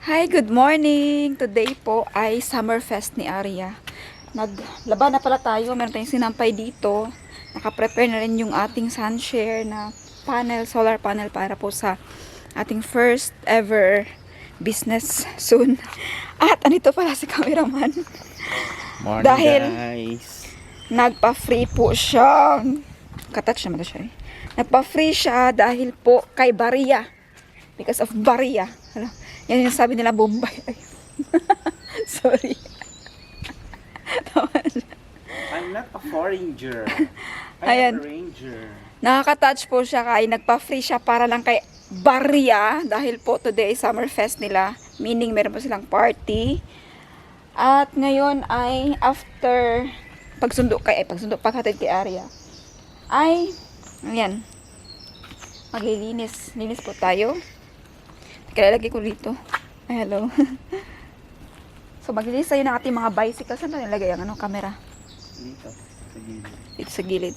Hi, good morning! Today po ay Summerfest ni Aria. Naglaba na pala tayo. Meron tayong sinampay dito. Nakaprepare na rin yung ating sunshare na panel, solar panel para po sa ating first ever business soon. At anito pala si cameraman. Morning, Dahil guys. nagpa-free po siya. Katouch naman na siya eh. Nagpa-free siya dahil po kay Baria. Because of Baria. Hala, yan yung sabi nila Bombay. Ay. Sorry. I'm not a foreigner. Ayan. I'm a ranger. Nakaka-touch po siya kay nagpa-free siya para lang kay Baria dahil po today Summerfest nila. Meaning meron po silang party. At ngayon ay after paghatid kay Aria ay ayan. Maglilinis. Linis po tayo. Kalalagay ko dito. Ay, hello. So, maglinis tayo ng ating mga bicycle. Saan na nilagay ang camera? Dito, sa gilid. Dito sa gilid.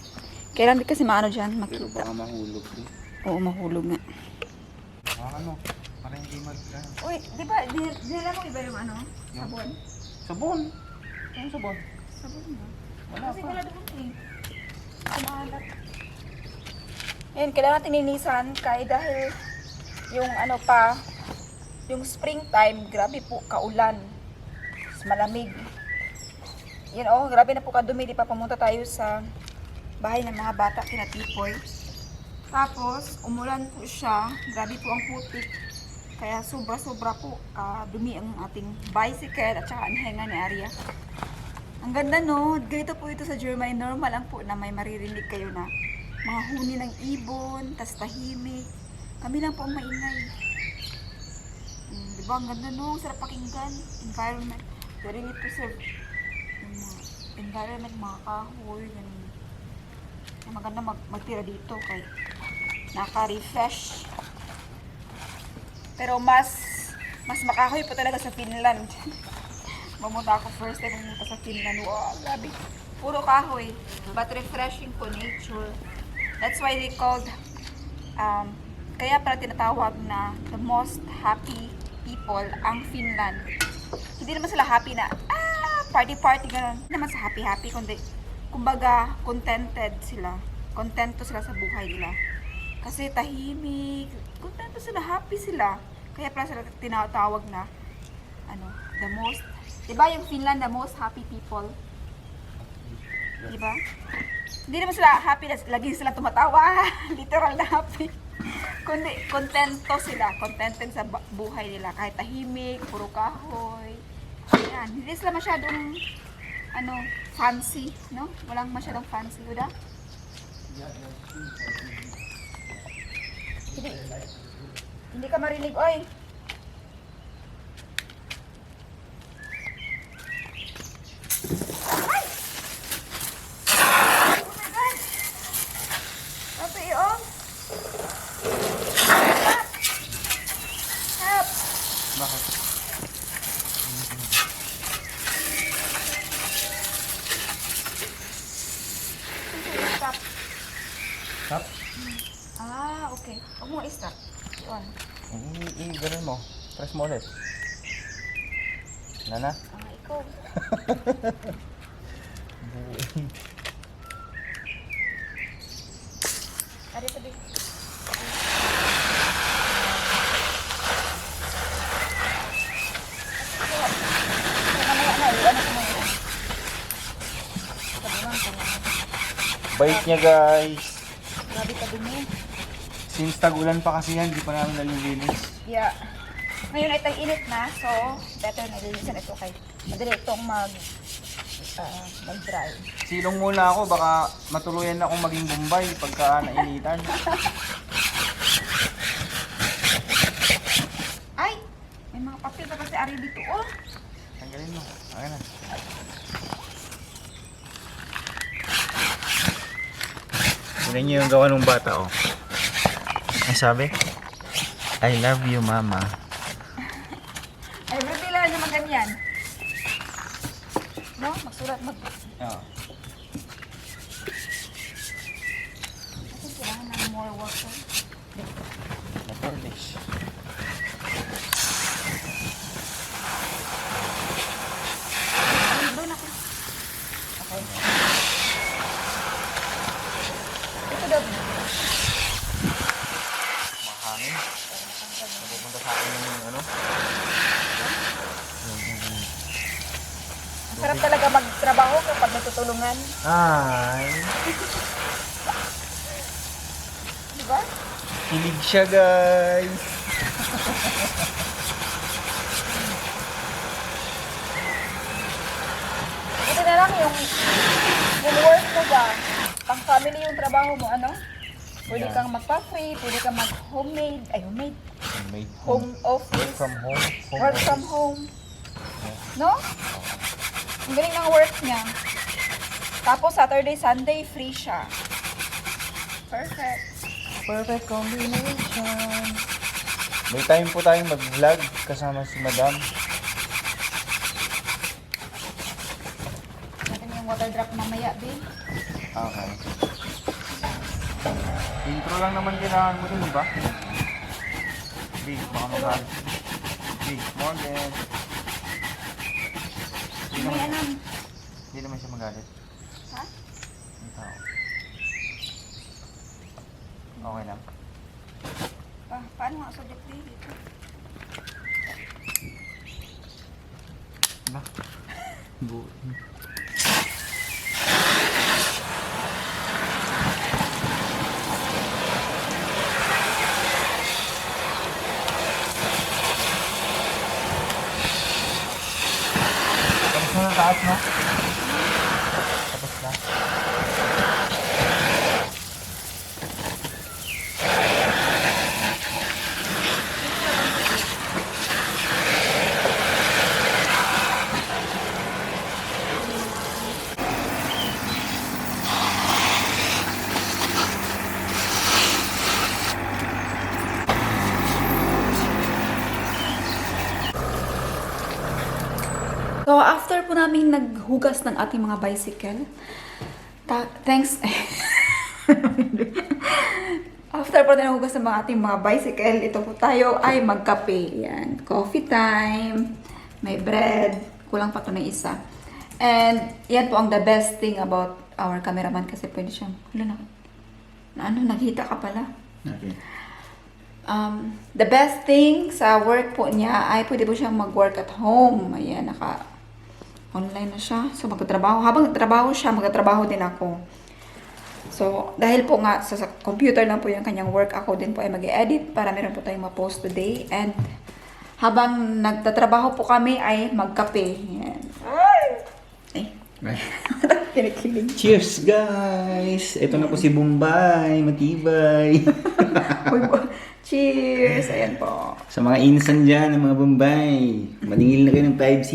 Kailan din kasi maano dyan, Pero makita. baka mahulog. Oo, mahulog nga. Ano? Para hindi Uy, di ba, dinala mo iba yung sabon? Sabon? Anong sabon? Sabon mo. Wala Kasi pa. wala doon eh. Kumalat. Yan, kailangan natin linisan kaya dahil yung yung springtime, grabe po, kaulan. Mas malamig. Yan grabe na po kadumi. Di pa pumunta tayo sa bahay ng mga bata, kina Tipoy. Tapos, umulan po siya. Grabe po ang putik. Kaya sobra-sobra po dumi ang ating bicycle at saka ang henga ni Aria. Ang ganda no, ganito po ito sa Germany. Normal lang po na may maririnig kayo na mga huni ng ibon, tas tahimik. Kami lang po ang maingay. Diba? Ang ganda no, sarap pakinggan. Environment. Very need to serve. Environment, mga kahoy, ganun. Maganda magtira dito kay naka-refresh. Pero mas makahoy po talaga sa Finland. Mamunta ako first time pumunta sa Finland. Wow, grabe. Puro kahoy. But refreshing po nature. That's why they called kaya pala tinatawag na the most happy people ang Finland. Hindi naman sila happy na party gano'n. Hindi naman sa happy kundi kumbaga contented sila. Kontento sila sa buhay nila. Kasi tahimik, kontento sila, happy sila. Kaya pala sila tinatawag na the most, diba yung Finland, the most happy people? Diba? Hindi naman sila happy, lagi sila tumatawa, literal na happy. Kundi kontento sila, contented sa buhay nila. Kahit tahimik, puro kahoy. Ayan, hindi sila masyadong fancy, no? Walang masyadong fancy, uda? Hindi ka marinig, oy. Ay! Oh my God! Ito yung help! Bakit? Stop. Stop? Okay. Huwag mo i-stop. Yun. Ganun mo. Press mo ulit. Nana? Ikaw. Ari tabi. Bait niya, guys. Grabe ka dumi. Since tag-ulan pa kasi yan, di pa namin nalilinis. Yeah. Ngayon ay tag-init na, so better na linisan ito kay madali itong mag-dry. Silong muna ako, baka matuluyan akong maging Bombay pagka nainitan. Ay! May mga papel pa kasi ari dito, oh! Tanggalin mo. Ayan na. Tignan niyo yung gawa ng bata, oh. Ang sabi? I love you, mama. Everyday lang naman ganyan. No? Magsulat, Oo. Kasi kailangan ng more water. Naturlis. Sarap talaga magtrabaho kapag natutulungan. Ay. Diba? Kilig siya, guys. Ito na lang yung work mo ba? Pang family yung trabaho mo, ano? Pwede Yeah. kang magpa-free, pwede kang mag-homemade, Made home Work office, from home. work from home. No? Ang galing ng work niya. Tapos Saturday, Sunday, free siya. Perfect. Perfect combination. May time po tayong mag-vlog kasama si Madam. Natin yung water drop mamaya, babe. Okay. Intro lang naman kailangan mo dun, di ba? Big, baka magalit. Big, Morgan. May anong, Hindi naman siya magalit. ha? Ang tao. Okay lang. Paano nga subject dito? Ba? Tapos na taas, no? Tapos na. So, after po namin naghugas ng ating mga bicycle, thanks. After po natin naghugas ng mga ating mga bicycle, ito po tayo ay magkape. Yan. Coffee time. May bread. Kulang pa ito na isa. And, yan po ang the best thing about our cameraman kasi pwede siyang, naghita ka pala. Okay. The best thing sa work po niya ay pwede po siyang mag-work at home. Ayan, online na siya. So, magtatrabaho. Habang nagtatrabaho siya, magtatrabaho din ako. So, dahil po nga sa computer lang po yung kanyang work, ako din po ay mag-edit para meron po tayong ma-post today. And habang nagtatrabaho po kami ay magkape. Ayan. Ay. Kinikilig. Cheers, guys! Ito na po si Bombay. Matibay. Cheers! Ayan po. Sa mga insan dyan, ng mga Bombay, maningil na kayo ng 5C.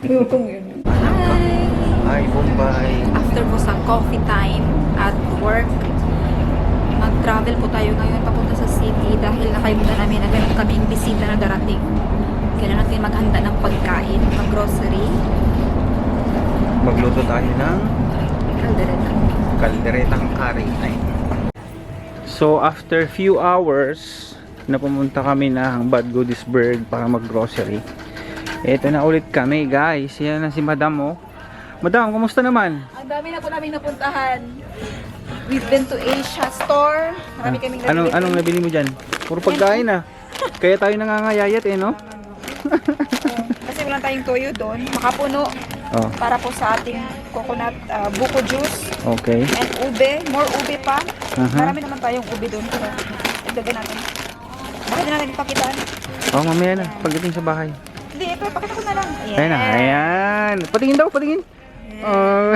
Hi! Hi, Bombay. After po sa coffee time at work, mag-travel po tayo ngayon papunta sa city dahil nakalimutan namin na meron kaming bisita na darating. Kailangan natin maghanda ng pagkain, mag-grocery. Magluto tayo ng Kaldereta. kalderetang curry. So, after few hours, na pumunta kami ng Bad Godesberg para mag-grocery. Ito na ulit kami, guys. Yan na si Madam, oh. Madam, kumusta naman? Ang dami na po namin napuntahan. We've been to Asia store. Marami kaming nabili. Anong nabili mo dyan? Puro pagkain, ah. Kaya tayo nangangayayat, eh, no? Kasi wala tayong toyo doon. Makapuno. Oh, Para po sa ating coconut buko juice. okay. And ube. More ube pa. Aha. Marami naman tayong ube doon. So, igdagan natin. Bakit na natin ipakitaan? Oh, mamaya na. Pagdating sa bahay. Hindi, ito. Pakita ko na lang. Ayan. Ayan na, ayan. Patingin daw, patingin. Oh.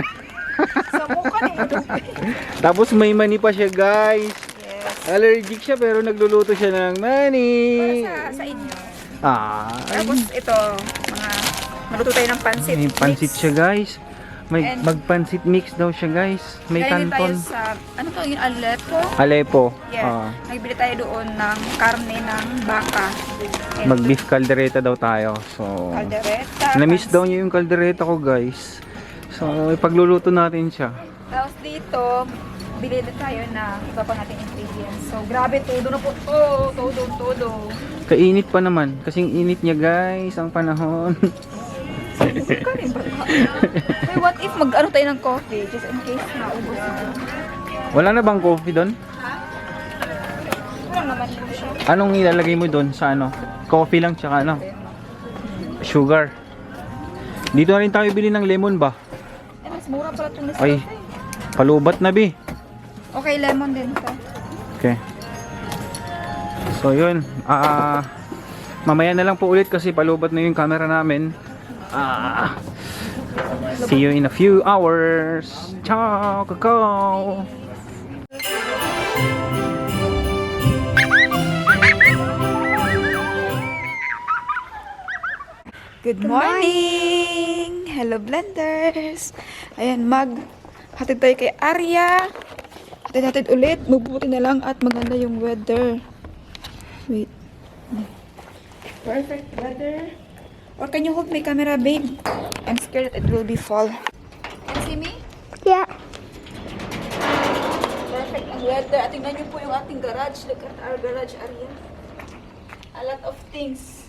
Sa mukha ni ube. Tapos may mani pa siya, guys. Yes. Allergic siya pero nagluluto siya ng mani. Para sa inyo. Ay. Tapos ito, mga maluto tayo ng pansit. May pansit mix. siya, guys. May And- magpansit mix daw siya, guys. May Galing din tayo canton. sa, ano to yung Aleppo? Aleppo. Yeah. Nagbili tayo doon ng karne ng baka. And Mag-beef caldereta daw tayo. So, caldereta. na-miss pansit. daw niya yung caldereta ko, guys. So, ipagluluto natin siya. Tapos dito, bili din tayo ng iba pa nating ingredients. So, grabe, todo na po. Todo. Kainit pa naman. Kasing init niya, guys, ang panahon. Hey, what if mag-ano tayo ng coffee? Just in case naubos na. Wala na bang coffee doon? Wala naman po siya. Anong ilalagay mo doon sa ano? Coffee lang tsaka ano? Sugar. Dito na rin tayo bili ng lemon ba? Eh, mas mura pala itong Ay, Nescafe. palubat na bi. Okay, lemon din to. Okay. So yun, mamaya na lang po ulit kasi palubat na yung camera namin. See you in a few hours. Ciao, kakao. Good morning! Hello, blenders! Ayan, hatid tayo kay Arya. Hatid ulit. Mabuti na lang at maganda yung weather. Wait. Perfect weather. Or can you hold my camera, babe? I'm scared that it will be fall. Can you see me? Yeah. Perfect ang weather. At tingnan niyo po yung ating garage. Look at our garage, Arya. A lot of things.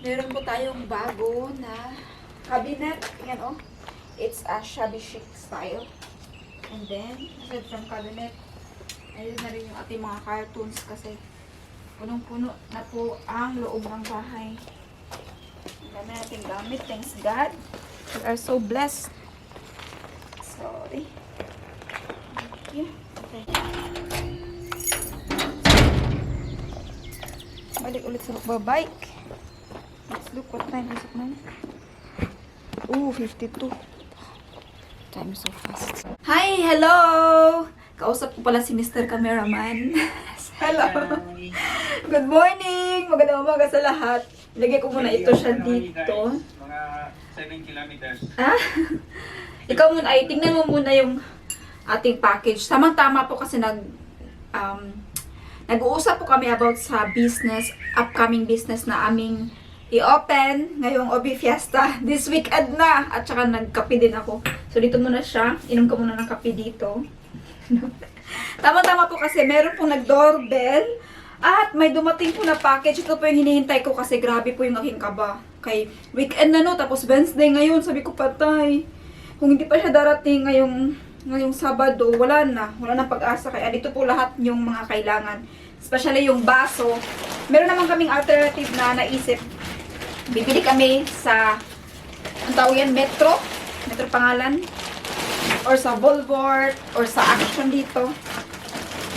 Meron po tayong bago na cabinet. Yan oh. It's a shabby chic style. And then, aside from cabinet, ayun na rin yung ating mga cartoons kasi punong-puno na po ang loob ng bahay. Ang dami natin gamit. Thanks God. We are so blessed. Sorry. Yeah. Okay. Balik ulit sa bike. Let's look what time is it now. Ooh, 52. Time is so fast. Hi! Hello! Kausap ko pala si Mr. Cameraman. Hello! Good morning! Magandang umaga sa lahat. Ilagay ko muna ito siya dito. Mga 7 kilometers. Ah? Ikaw muna, ay tingnan mo muna yung ating package. Tamang-tama po kasi nag-uusap po kami about sa business, upcoming business na aming i-open ngayong Obi Fiesta. This weekend na. At saka nagkape din ako. So dito muna siya. Inom ka muna ng kape dito. Tama-tama po kasi meron pong nag-doorbell. At may dumating po na package. Ito po yung hinihintay ko kasi grabe po yung aking kaba. Kay weekend na no. Tapos Wednesday ngayon. Sabi ko patay. Kung hindi pa siya darating ngayong Sabado, wala na. Wala na pag-asa. Kaya dito po lahat yung mga kailangan. Especially yung baso. Meron naman kaming alternative na naisip. Bibili kami sa, ang tawag yan, Metro pangalan, or sa Volvort, or sa Action dito.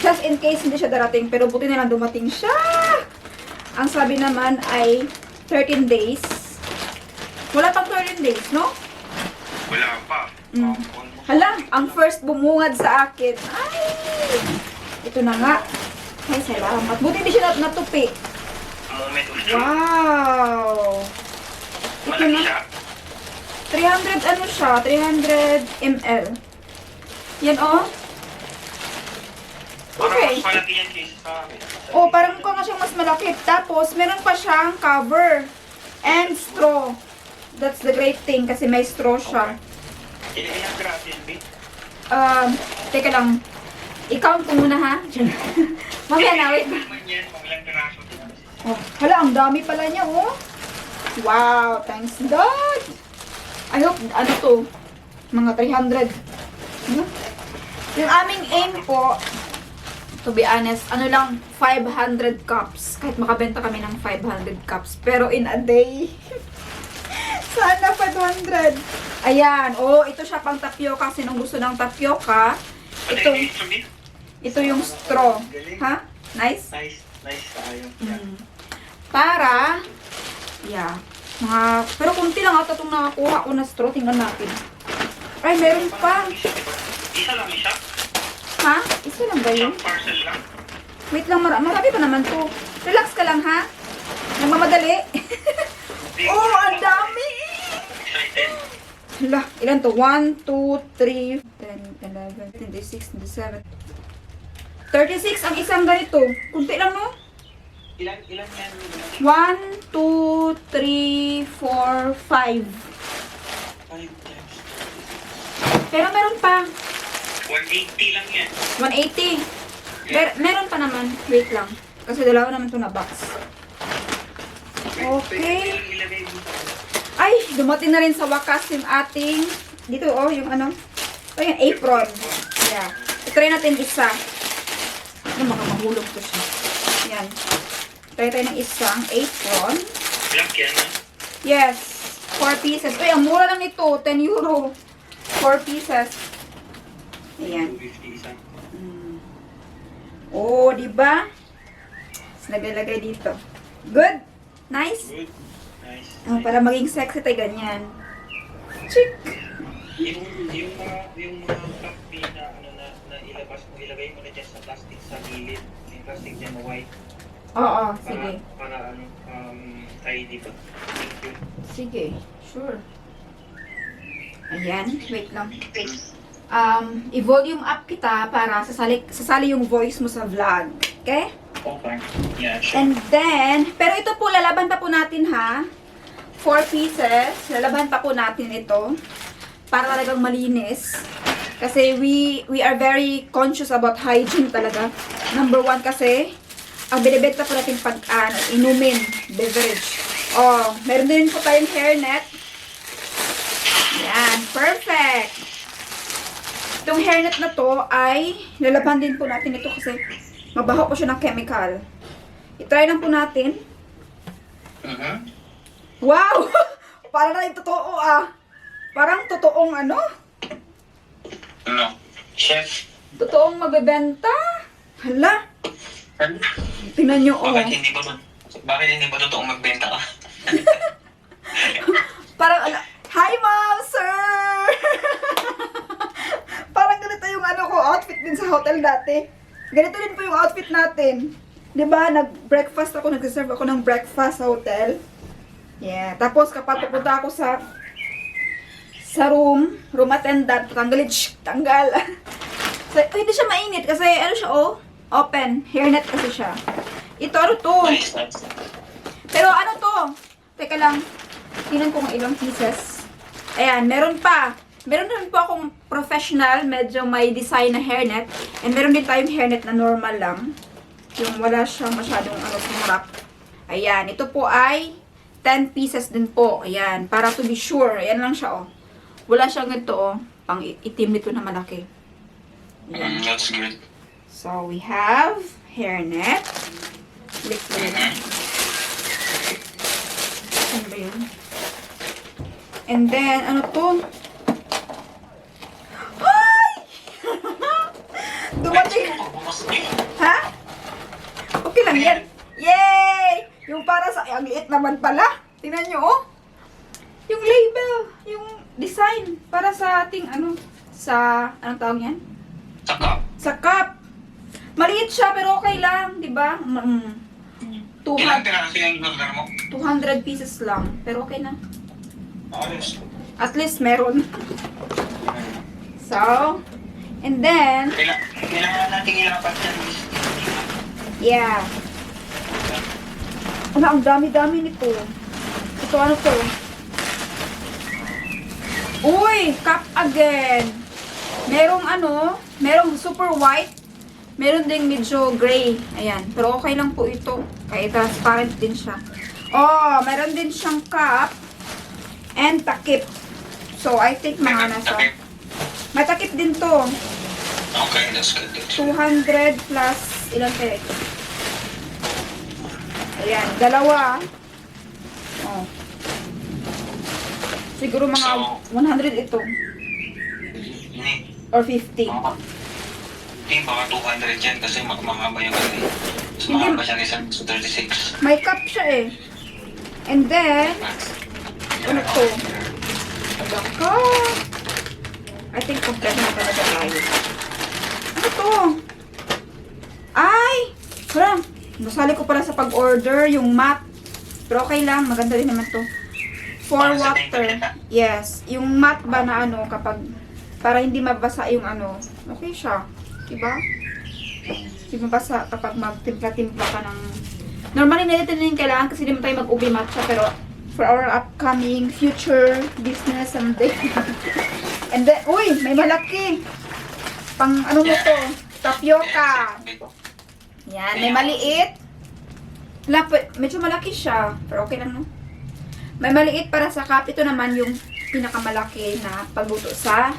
Just in case hindi siya darating, pero buti na lang dumating siya. Ang sabi naman ay 13 days. Wala pang 13 days, no? Wala pa. Hala, ang first bumungad sa akin. Ay! Ito na nga. Ay, salamat. Buti hindi siya natupi. Moment of truth. Wow! Ito na. 300 ano siya? 300 ml. Yan oh. Okay. Mas malaki yan case sa amin. Oh, parang mukha nga siyang mas malaki. Tapos, meron pa siyang cover and straw. That's the great thing kasi may straw siya. Ilagay ang gratis, B. Teka lang. I-count ko muna ha. Mamaya na, wait. Kung ilang piraso. Oh, hala, ang dami pala niya, oh. Wow, thanks God. I hope, ano to, mga 300. Ano? Yung aming aim po, to be honest, ano lang, 500 cups. Kahit makabenta kami ng 500 cups. Pero in a day, sana 500. Ayan, oh, ito siya pang tapioca. Sinong gusto ng tapioca? Ito yung straw. Ha? Nice? Nice tayo. Para, yeah, pero kunti lang ata itong nakakuha ko na straw. Tingnan natin. Ay, meron pa. Isa lang isa? Ha? Isa lang ba yun? Parcel lang? Wait lang, marami pa naman to. Relax ka lang, ha? Nagmamadali. Oh, ang dami! Excited? Hala, ilan to? 1, 2, 3, 10, 11, 26, 27. 36 ang isang ganito. Kunti lang, no? Ilan yan? 1, 2, 3, 4, 5. 5 times. Pero meron pa. 180 lang yan. 180. Meron pa naman. Wait lang. Kasi dalawa naman ito na box. Okay. Ilagay dito. Ay, dumating na rin sa wakas yung ating, dito oh, yung ano, ito yung apron. Yeah. Try natin isa. Ano, baka mahulog to siya. Yan. Try tayo ng isang apron. Black yan, ha? Yes. 4 pieces. Uy, ang mura lang nito. 10 euro. 4 pieces. Ayan. 250 isa. Oh, di ba? Tapos naglalagay dito. Good? Nice? Good. Nice. Oh, para maging sexy tayo ganyan. Chick! Yung mga copy na ano na ilabas mo, ilagay mo na dyan sa plastic sa gilid. Yung plastic dyan na white. Oo, Para, sige. para ano, tidy ba? Thank you. Sige, sure. Ayan, wait lang. I-volume up kita para sasali yung voice mo sa vlog. Okay? Okay. Yeah, sure. And then, pero ito po, lalaban pa po natin ha. 4 pieces. Lalaban pa po natin ito. Para talagang malinis. Kasi we are very conscious about hygiene talaga. Number 1 kasi, ang binibenta po natin pag inumin, beverage. Oh, meron din po tayong hairnet. Yan, perfect. Itong hairnet na to ay lalaban din po natin ito kasi mabaho po siya ng chemical. I-try lang po natin. Wow! Parang na yung totoo Parang totoong ano? Ano? Chef? Totoong mabebenta. Hala. Tingnan nyo Bakit hindi ba totoong magbenta ka? Parang hi ma'am, sir! Parang ganito yung outfit din sa hotel dati. Ganito din po yung outfit natin. 'Di ba? Nag-breakfast ako, nag-serve ako ng breakfast sa hotel. Yeah, tapos kapag pupunta ako sa room attendant, tanggal. So, hindi siya mainit kasi ano siya open, hairnet kasi siya. Ito ano to? Pero ano to? Teka lang. Tingnan ko ng ilang pieces. Ayan, meron pa. Meron din po akong professional, medyo may design na hairnet. And meron din tayong hairnet na normal lang. Yung wala siyang masyadong sumurap. Ayan, ito po ay 10 pieces din po. Ayan, para to be sure. Ayan lang siya, Wala siyang ganito, pang itim nito na malaki. Ayan. That's good. So, we have hairnet. Liquid. Ano ba yun? And then, ano to? Ay! Dumating. Ha? Okay lang yan. Yay! Yung para sa... Ang liit naman pala. Tingnan nyo, Yung label. Yung design. Para sa ating, sa... Anong tawag yan? Sa cup. Sa cup. Maliit siya, pero okay lang. Diba? Ilang piraso yung order mo? 200 pieces lang. Pero okay na. Ayos. At least meron. So, and then, Kailangan natin ilapat yan. yeah. Ang dami-dami nito. Ito ano to? Uy! Cup again! Merong super white. Meron ding medyo gray. Ayan. Pero okay lang po ito. Kaya transparent din siya. Oh, meron din siyang cup. And takip. So, I think mga nasa... May takip din to. Okay, that's good. 200 plus ilan kaya ito? Ayan, dalawa. Oh. Siguro mga 100 ito. Or 50. Hindi, baka 200 yan kasi mahaba yung ano. Mas Hindi. mahaba siya isang 36. May cup siya And then, ano to? Ada cup. I think kompleto na talaga tayo. Ano to? Ay! Wala. Nasali ko pala sa pag-order yung mat. Pero okay lang. Maganda din naman to. For Para sa water. tingin ka? Yes. Yung mat ba na kapag para hindi mabasa yung okay siya. Diba? Hindi mabasa kapag magtimpla-timpla ka ng... Normally, nilito na yung kailangan kasi hindi mo tayo mag-ubi matcha. Pero for our upcoming future business someday. And then, uy! May malaki! Pang mo to? Tapioca! Yan, may maliit. Medyo malaki siya. Pero okay lang, no? May maliit para sa cup. Ito naman yung pinakamalaki na pagluto sa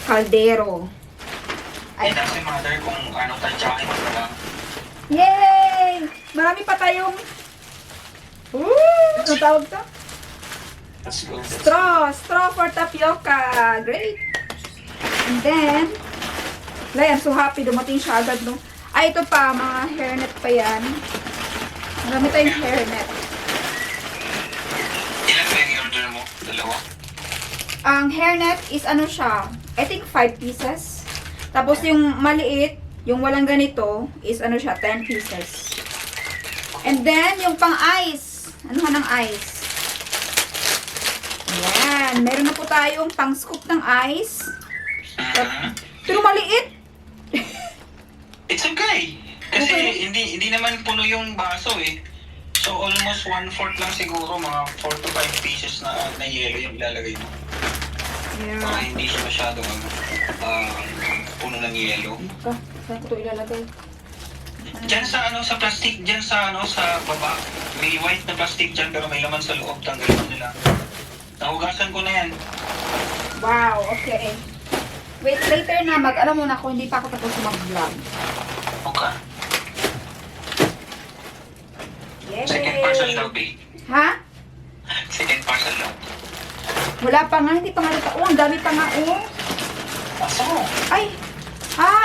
kaldero. Ay, kasi mother kung tantyakin mo lang. Yay! Marami pa tayong... Ano tawag to? Let's go. Straw for tapioca. Great. And then, I'm so happy. Dumating siya agad, no? Ay, ito pa. Mga hairnet pa yan. Marami tayong hairnet. Ilan ba yung order mo? Dalawa? Ang hairnet is ano siya, I think 5 pieces. Tapos yung maliit, yung walang ganito, is ano siya, 10 pieces. And then, yung pang ice. Ano ng ice? Ayan. Meron na po tayong pang scoop ng ice. Pero maliit. It's okay. Kasi Okay. hindi naman puno yung baso eh. So almost 1/4 lang siguro, mga 4 to 5 pieces na yelo yung ilalagay mo. Para Yeah. hindi siya masyadong puno ng yelo. Saan ko ito ilalagay? Diyan sa sa plastic, diyan sa sa baba. May white na plastic diyan pero may laman sa loob, tanggalin mo nila. Nahugasan ko na yan. Wow, okay. Wait, later na. Mag-alam muna ako, hindi pa ako tapos mag-vlog. Okay. Yay! Second parcel daw, babe. Ha? Second parcel daw. Wala pa nga, hindi pa nga nito. Oh, ang dami pa nga, oh. Asa mo? Ay!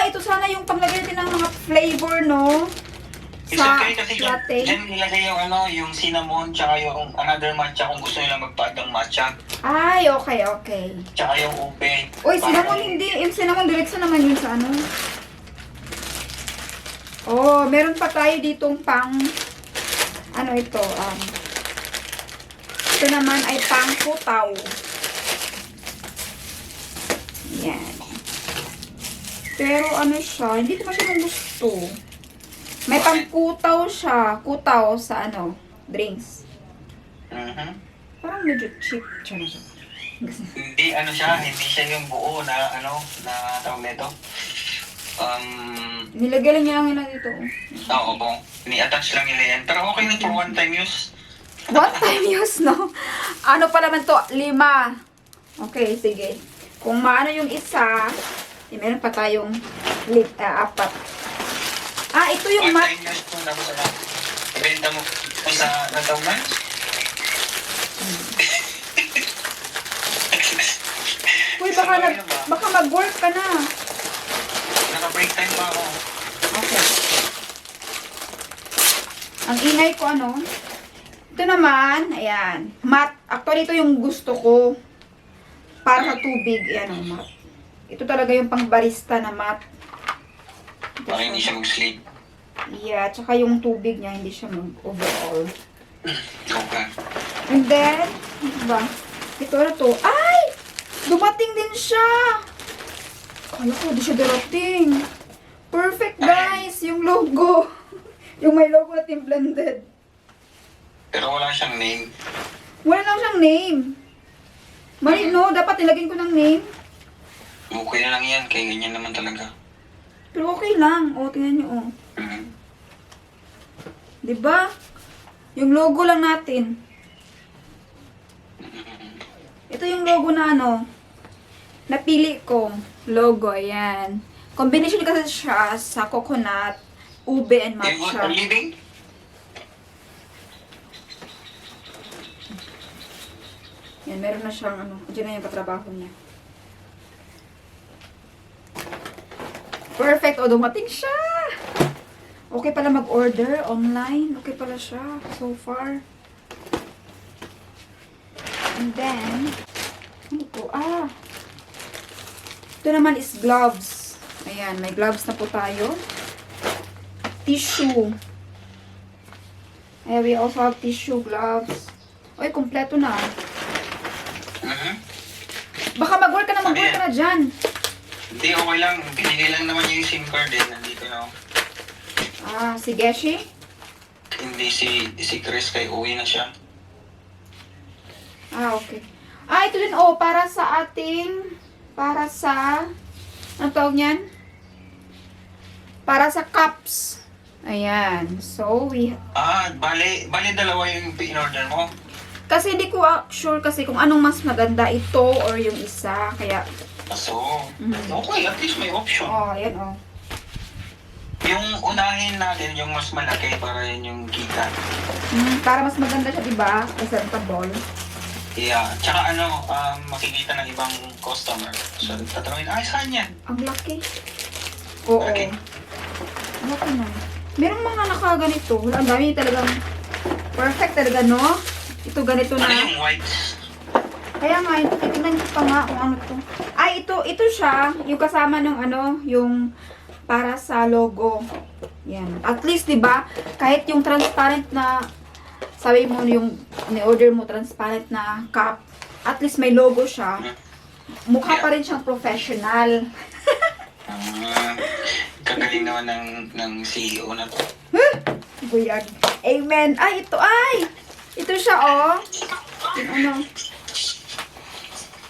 Ito sana yung paglagay natin ng mga flavor, no? It's okay kasi latte. dyan nilagay yung yung cinnamon, tsaka yung another matcha kung gusto nila magpa ng matcha. Ay, okay. Tsaka yung ube. Uy, cinnamon hindi. Yung cinnamon, diretso naman yun sa ano. Oh, meron pa tayo ditong pang, ano ito, ito naman ay pang kutaw. Yan. Pero ano siya, hindi ko pa siya gusto. May pang kutaw siya. Kutaw sa ano, drinks. Parang medyo cheap siya na siya. Hindi hindi siya yung buo na na tawag nito. Nilagay lang niya lang dito. Oo, ni-attach lang nila yan. Pero okay na for one time use. One time use, no? Ano pa naman to? 5. Okay, sige. Kung maano yung isa, meron pa tayong 4. Ito yung One mat. time use kung tapos ibenta mo kung sa natawag. Uy, baka mag-work ka na. Naka-break time pa ako. Okay. Ang ingay ko, ano? Ito naman, ayan. Mat. Actually, ito yung gusto ko. Para sa tubig. Ayan, mat. Ito talaga yung pang-barista na mat. Para hindi siya mag-sleep. Yeah, tsaka yung tubig niya, hindi siya mag-overall. Okay. And then, ano ba? Ito na to. Ay! Dumating din siya! Kala ko, di siya darating. Perfect, guys! Yung logo. Yung may logo na Team Blended. Pero wala siyang name. Wala lang siyang name. Mali, no? Dapat nilagyan ko ng name. Okay na lang yan, kaya ganyan naman talaga. Pero okay lang. O, tingnan nyo, o. Diba? Yung logo lang natin. Ito yung logo na ano, napili ko. Logo, ayan. Combination kasi siya sa coconut, ube, and You got a matcha. living? Yan, meron na siyang ano, dyan na yung katrabaho niya. Perfect! O, dumating siya! Okay pala mag-order online. Okay pala siya so far. And then, ano po? Ito naman is gloves. Ayan, may gloves na po tayo. Tissue. Ayan, we also have tissue, gloves. Oy, kompleto na. Baka mag-work ka na dyan. Hindi, okay lang. Binigay lang naman yung SIM card eh. Nandito na ako. Si Geshi? Hindi si Chris kay uwi na siya. Okay. Ito din, para sa ano tawag niyan? Para sa cups. Ayan. So, Bale dalawa yung in-order mo. kasi hindi ko sure kasi kung anong mas maganda, ito or yung isa. Kaya, So, okay, at least may option. ayan, Yung unahin natin, yung mas malaki para yun yung kita. Para mas maganda siya, diba? Presentable. Yeah, tsaka makikita ng ibang customer. So, tatanungin, saan yan? Ang laki. Oo. Okay. Ang laki na. Merong mga nakaganito. Wala, ang dami talagang perfect talaga, no? Ito ganito Ano na. yung white? Kaya nga, titignan ko pa nga kung ano to. Ay, ito siya. Yung kasama ng yung para sa logo. Yan. At least, di ba, kahit yung transparent na, sabi mo yung ni-order mo, transparent na cup, at least may logo siya. Mukha pa rin siyang professional. Kagaling naman ng CEO na to. Buyag. Amen. Ay, ito. Ito siya, oh. Yung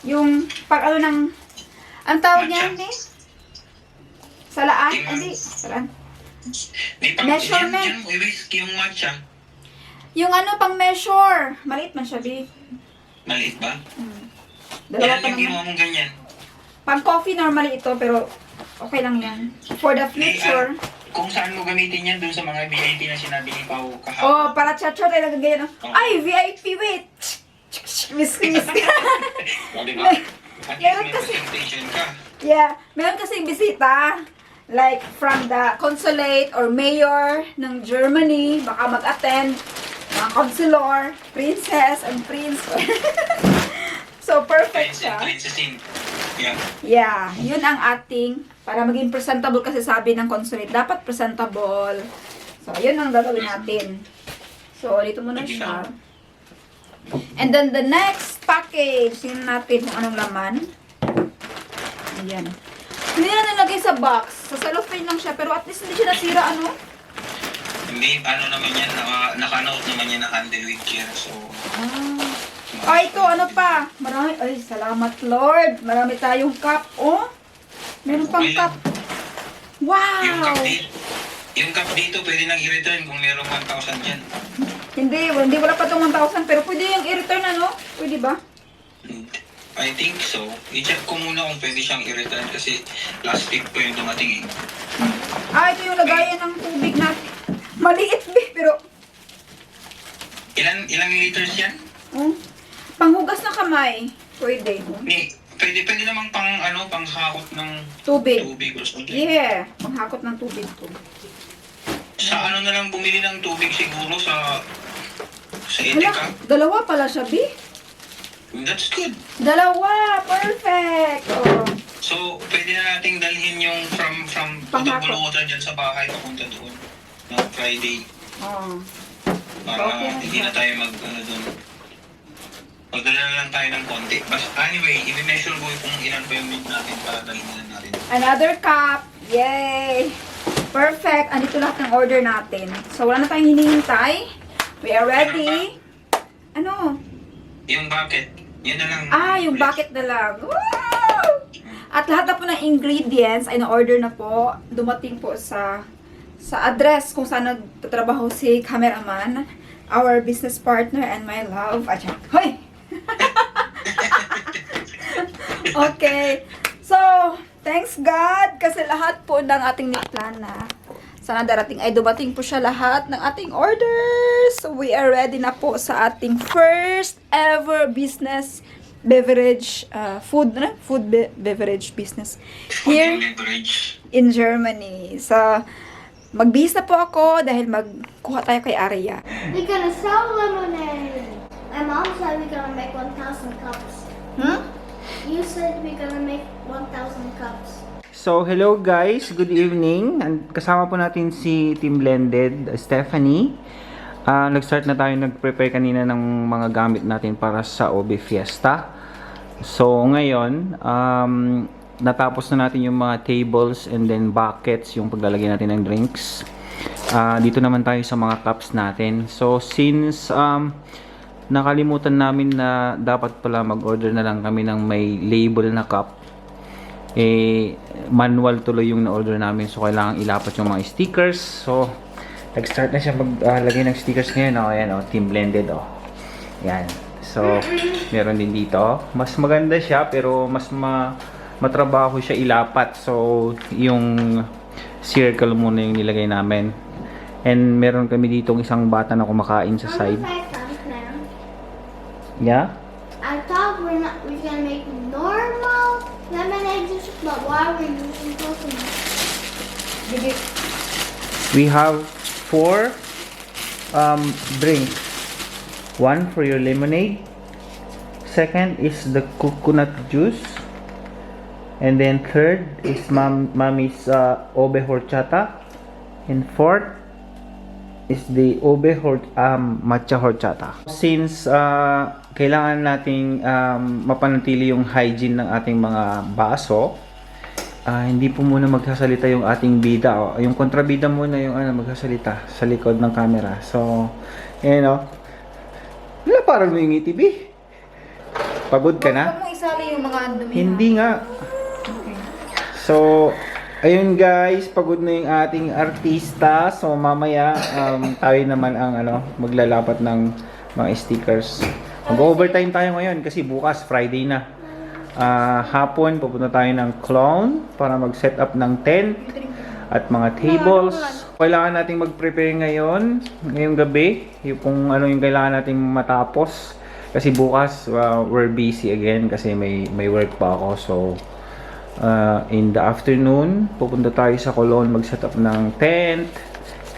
Yung pag ng, ang tawag niyan, eh? Salaan? Hindi. Salaan. Di pa, Measurement. Yan mo i-whisk yung matcha. Yung pang measure. Maliit man siya, B. Maliit ba? Dalawa Yan pa yung ginawa naman. mong ganyan. Pang coffee, normally ito, pero okay lang yan. For the future. Kung saan mo gamitin yan, dun sa mga VIP na sinabi ni Pao kahapon. Oh, para cha-cha talaga ganyan. Ay, VIP, wait! Miss. O, diba? At least Meron may kasi- presentation ka. Yeah, meron kasing bisita. Like, from the consulate or mayor ng Germany, baka mag-attend. Mga consular, princess, and prince. So, perfect Prince siya. and princessin. Yeah. Yeah, yun ang ating, para maging presentable kasi sabi ng consulate, dapat presentable. So, yun ang gagawin natin. So, dito muna siya. And then, the next package, tingnan natin kung anong laman. Ayan. Hindi na nilagay sa box. Sa cellophane lang siya, pero at least hindi siya nasira, ano? Hindi, naman yan, naka-note naman yan na handle with care. So, Ito, ano pa? Marami, ay, salamat Lord. Marami tayong cup, oh. Meron pang cup. Wow! Yung cup dito, pwede nang i-return kung merong 1,000 dyan. Hindi wala pa itong 1,000, pero pwede yung i-return, ano? Pwede ba? I think so. I-check ko muna kung pwede siyang i-return kasi last week pa yung dumating eh. Ito yung lagayan ng tubig natin. Maliit, pero, Ilang liters yan? oh, panghugas na kamay. Pwede. Oh. Pwede namang pang hakot ng Tubig. tubig or something. Yeah, panghakot ng tubig ko. Sa na lang bumili ng tubig siguro sa Hala, Etika. dalawa pala siya, B. That's good. Dalawa! Perfect! Oh. So, pwede na nating dalhin yung from Panghakot. potable water dyan sa bahay papunta doon ng Friday. Oh. Para Okay. hindi na tayo doon. Magdala na lang tayo ng konti. Anyway, i-measure ko kung ilan pa yung meat natin para dalhin na natin. Another cup! Yay! Perfect! Andito lahat ng order natin. So, wala na tayong hinihintay. We are ready. Ano? Yung bucket, yun na lang. Yung bucket na lang. Wow! At lahat na po ng ingredients ay na-order na po. Dumating po sa address kung saan nagtatrabaho si cameraman, our business partner, and my love. Hoy! Okay. So, thanks God kasi lahat po ng ating plan na sana darating ay dumating po siya lahat ng ating orders. So, we are ready na po sa ating first ever business beverage, beverage business here Leverage. in Germany. So, magbihis na po ako dahil magkuha tayo kay Aria. We're gonna sell lemonade. My mom said we're gonna make 1,000 cups. You said we're gonna make 1,000 cups. So, hello guys, good evening. Kasama po natin si Team Blended, Stephanie. Nag-start na tayo, nag-prepare kanina ng mga gamit natin para sa OB Fiesta. So, ngayon, natapos na natin yung mga tables and then buckets, yung paglalagay natin ng drinks. Dito naman tayo sa mga cups natin. So, since nakalimutan namin na dapat pala mag-order na lang kami ng may label na cup, manual tuloy yung na-order namin. So, kailangan ilapat yung mga stickers. So, nag-start na siya maglagay ng stickers ngayon. Ayan, Team Blended. Ayan. So, meron din dito. Mas maganda siya, pero mas matrabaho siya ilapat. So, yung circle muna yung nilagay namin. And meron kami dito isang bata na kumakain sa side. Only 5 times now. Yeah? I thought we're gonna make normal lemonade juice, but why are we using coconut? We have 4 drinks. One for your lemonade. Second is the coconut juice. And then third is mommy's ube horchata. And fourth is the ube matcha horchata. Since kailangan nating mapanatili yung hygiene ng ating mga baso, hindi po muna magsasalita yung ating bida. Yung kontrabida muna yung magsasalita sa likod ng camera. So, wala parang mo yung ngitibi. Pagod ka na? Huwag mo isali yung mga dumi. Hindi nga. So, ayun guys, pagod na yung ating artista. So, mamaya tayo naman ang maglalapat ng mga stickers. Mag-overtime tayo ngayon kasi bukas Friday na. Hapon pupunta tayo ng clown para mag-set up ng tent at mga tables. Kailangan nating mag-prepare ngayong gabi, kung ano yung kailangan nating matapos. Kasi bukas we're busy again kasi may work pa ako. So in the afternoon pupunta tayo sa Colon mag-set up ng tent,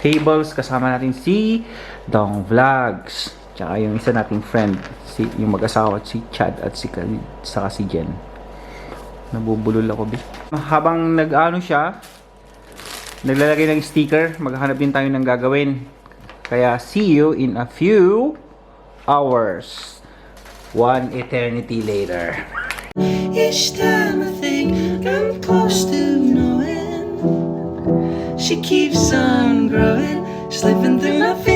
tables, kasama natin si Dong Vlogs. Tsaka yung isa nating friend, yung mag-asawa, si Chad at saka si Jen. Nabubulol ako, habang siya, naglalagay ng sticker, maghahanap din tayo ng gagawin. Kaya, see you in a few hours. One eternity later. Each time I think I'm close to knowing, she keeps on growing, slipping through my fingers.